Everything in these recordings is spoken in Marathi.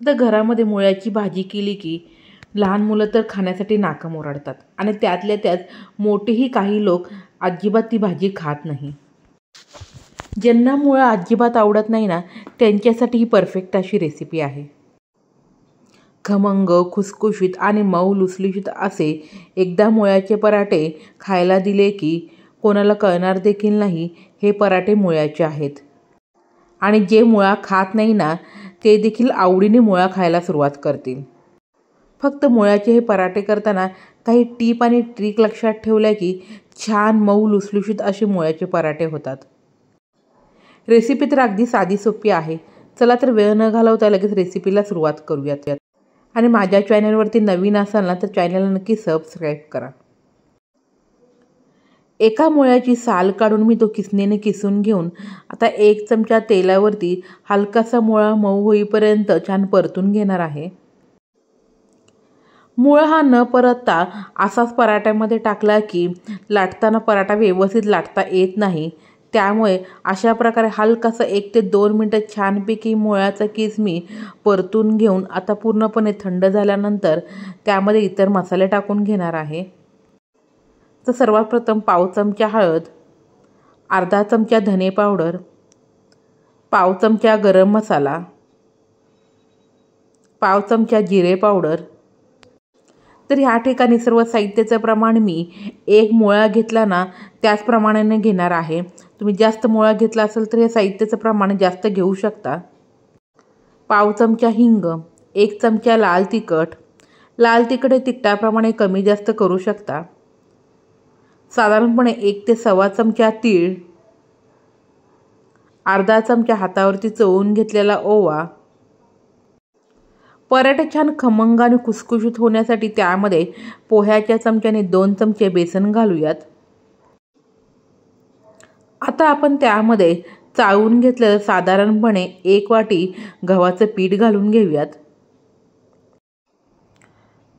तर घरामध्ये मुळ्याची भाजी केली की लहान मुलं तर खाण्यासाठी नाकं ओरडतात आणि त्यातल्या त्यात मोठेही काही लोक अजिबात ती भाजी खात नाही. ज्यांना मुळं अजिबात आवडत नाही ना, त्यांच्यासाठी ही परफेक्ट अशी रेसिपी आहे. खमंग, खुसखुशीत आणि मऊ लुसलुशीत असे एकदा मुळ्याचे पराठे खायला दिले की कोणाला कळणार देखील नाही हे पराठे मुळ्याचे आहेत. आणि जे मुळा खात नाही ना, ते देखील आवडीने मुळा खायला सुरुवात करतील. फक्त मुळ्याचे हे पराठे करताना काही टीप आणि ट्रिक लक्षात ठेवल्या की छान मऊ लुसलुशीत असे मुळ्याचे पराठे होतात. रेसिपी तर अगदी साधी सोपी आहे. चला तर वेळ न घालवता लगेच रेसिपीला सुरुवात करूयात. आणि माझ्या चॅनलवरती नवीन असाल ना, तर चॅनलला नक्की सबस्क्राईब करा. एका मुळ्याची साल काढून मी तो किसणीने किसून घेऊन आता 1 चमचा तेलावरती हलकासा मुळा मऊ होईपर्यंत छान परतून घेणार आहे. मुळा हा न परतता असाच पराठ्यामध्ये टाकला की लाटताना पराठा व्यवस्थित लाटता येत नाही. त्यामुळे अशा प्रकारे हलकासा 1 ते 2 मिनटं छानपैकी मुळ्याचा किस मी परतून घेऊन आता पूर्णपणे थंड झाल्यानंतर त्यामध्ये इतर मसाले टाकून घेणार आहे. तर सर्वात प्रथम पाव चमचा हळद, अर्धा चमचा धने पावडर, पाव चमचा गरम मसाला, पाव चमचा जिरे पावडर. तर ह्या ठिकाणी सर्व साहित्याचं प्रमाण मी 1 मुळा घेतला ना त्याच प्रमाणाने घेणार आहे. तुम्ही जास्त मुळा घेतला असेल तर हे साहित्याचं प्रमाण जास्त घेऊ शकता. पाव चमचा हिंग, 1 चमचा लाल तिखट. लाल तिखट हे तिखटाप्रमाणे कमी जास्त करू शकता. साधारणपणे 1 ते सव्वा चमचा तीळ, अर्धा चमचा हातावरती चोळून घेतलेला ओवा. पराठे छान खमंग आणि खुसखुशीत होण्यासाठी त्यामध्ये पोह्याच्या चमच्याने 2 चमचे बेसन घालूयात. आता आपण त्यामध्ये चाळून घेतलेलं साधारणपणे 1 वाटी गव्हाचं पीठ घालून घेऊयात.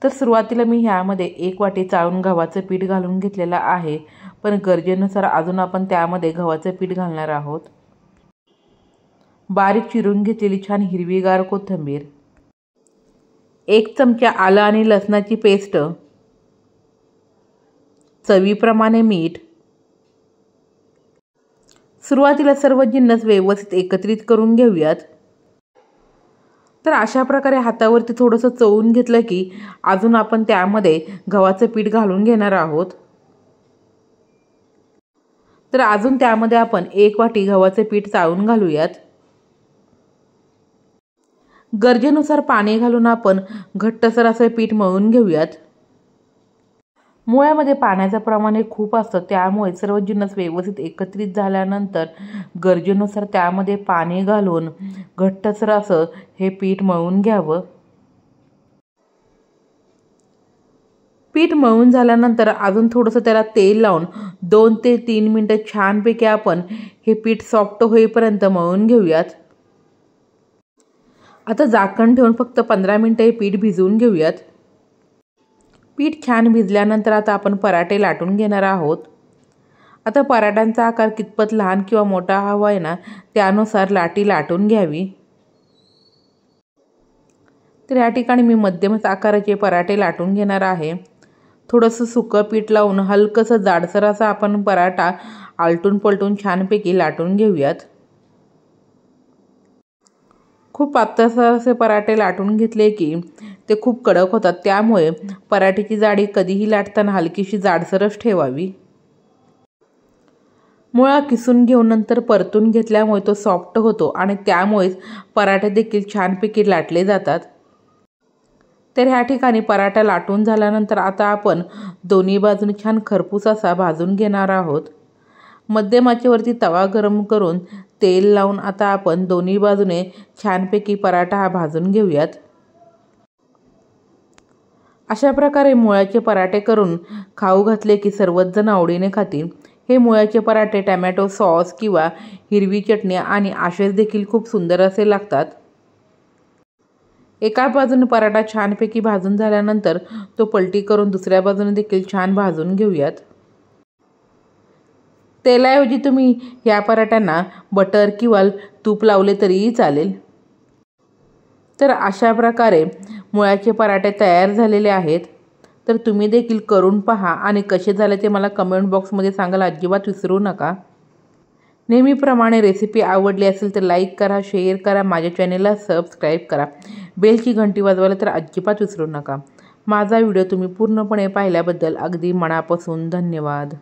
तर सुरुवातीला मी ह्यामध्ये 1 वाटी चाळून गव्हाचं पीठ घालून घेतलेलं आहे, पण गरजेनुसार अजून आपण त्यामध्ये गव्हाचं पीठ घालणार आहोत. बारीक चिरून घेतलेली छान हिरवीगार कोथिंबीर, 1 चमचा आलं आणि लसणाची पेस्ट, चवीप्रमाणे मीठ. सुरुवातीला सर्व जिन्नस व्यवस्थित एकत्रित करून घेऊयात. तर अशा प्रकारे हातावरती थोडंसं चोळून घेतलं की अजून आपण त्यामध्ये गव्हाचं पीठ घालून घेणार आहोत. तर अजून त्यामध्ये आपण 1 वाटी गव्हाचं पीठ चाळून घालूयात. गरजेनुसार पाणी घालून आपण घट्टसर असं पीठ मळून घेऊयात. मुळ्यामध्ये पाण्याचं प्रमाण हे खूप असतं, त्यामुळे सर्व जिन्नस व्यवस्थित एकत्रित झाल्यानंतर गरजेनुसार त्यामध्ये पाणी घालून घट्टसर असं हे पीठ मळून घ्यावं. पीठ मळून झाल्यानंतर अजून थोडंसं त्याला तेल लावून 2 ते 3 मिनटं छानपैकी आपण हे पीठ सॉफ्ट होईपर्यंत मळून घेऊयात. आता झाकण ठेवून फक्त 15 मिनटं हे पीठ भिजवून घेऊयात. पीठ छान भिजल्यानंतर आता आपण पराठे लाटून घेणार आहोत. आता पराठ्यांचा आकार कितपत लहान किंवा मोठा हवा आहे ना, त्यानुसार लाटी लाटून घ्यावी. तर या ठिकाणी मी मध्यमच आकाराचे पराठे लाटून घेणार आहे. थोडंसं सुकं पीठ लावून हलकंसं जाडसर असा आपण पराठा आलटून पलटून छानपैकी लाटून घेऊयात. खूप पातळसर असे पराठे लाटून घेतले की ते खूप कडक होतात, त्यामुळे पराठ्याची जाडी कधीही लाटताना हलकीशी जाडसरच ठेवावी. मुळा किसून घेऊन नंतर परतून घेतल्यामुळे तो सॉफ्ट होतो आणि त्यामुळेच पराठे देखील छानपैकी लाटले जातात. तर ह्या ठिकाणी पराठा लाटून झाल्यानंतर आता आपण दोन्ही बाजूने छान खरपूस असा भाजून घेणार आहोत. मध्यम आचेवरती तवा गरम करून तेल लावून आता आपण दोन्ही बाजूने छानपैकी पराठा हा भाजून घेऊयात. अशा प्रकारे मुळ्याचे पराठे करून खाऊ घातले की सर्वच जण आवडीने खातील. हे मुळ्याचे पराठे टमॅटो सॉस किंवा हिरवी चटणी आणि आशेस देखील खूप सुंदर असे लागतात. एका बाजूने पराठा छानपैकी भाजून झाल्यानंतर तो पलटी करून दुसऱ्या बाजूने देखील छान भाजून घेऊयात. तेलाऐवजी तुम्ही या पराठ्यांना बटर किंवा तूप लावले तरीही चालेल. तर अशा प्रकारे मुळ्याचे पराठे तयार झालेले आहेत। तर तुम्ही देखील करून पहा आणि कसे झाले ते मला कमेंट बॉक्समध्ये सांगायला अजिबात विसरू नका। नेहमीप्रमाणे रेसिपी आवडली असेल तर लाईक करा, शेअर करा, माझ्या चॅनेलला सबस्क्राईब करा, बेलची घंटी वाजवायला तर अजिबात विसरू नका। माझा व्हिडिओ तुम्ही पूर्णपणे पाहिल्याबद्दल अगदी मनापासून धन्यवाद।